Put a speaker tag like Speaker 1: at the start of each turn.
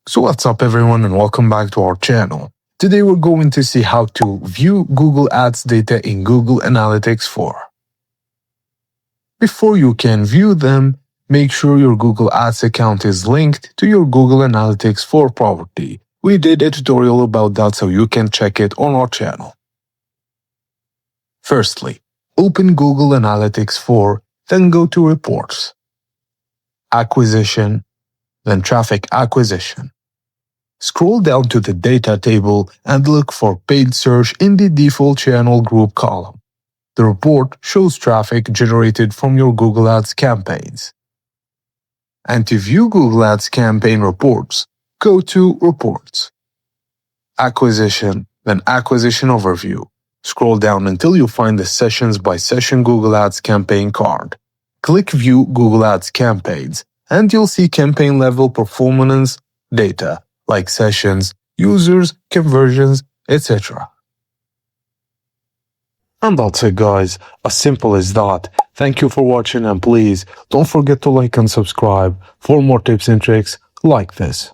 Speaker 1: So what's up everyone and welcome back to our channel. Today we're going to see how to view Google Ads data in Google Analytics 4. Before you can view them, make sure your Google Ads account is linked to your Google Analytics 4 property. We did a tutorial about that so you can check it on our channel. Firstly, open Google Analytics 4, then go to Reports, Acquisition, then Traffic Acquisition. Scroll down to the Data table and look for Paid Search in the Default Channel Group column. The report shows traffic generated from your Google Ads campaigns. And to view Google Ads campaign reports, go to Reports, Acquisition, then Acquisition Overview. Scroll down until you find the Sessions by Session Google Ads campaign card. Click View Google Ads campaigns, and you'll see campaign-level performance data like sessions, users, conversions, etc. And that's it guys, as simple as that. Thank you for watching and please don't forget to like and subscribe for more tips and tricks like this.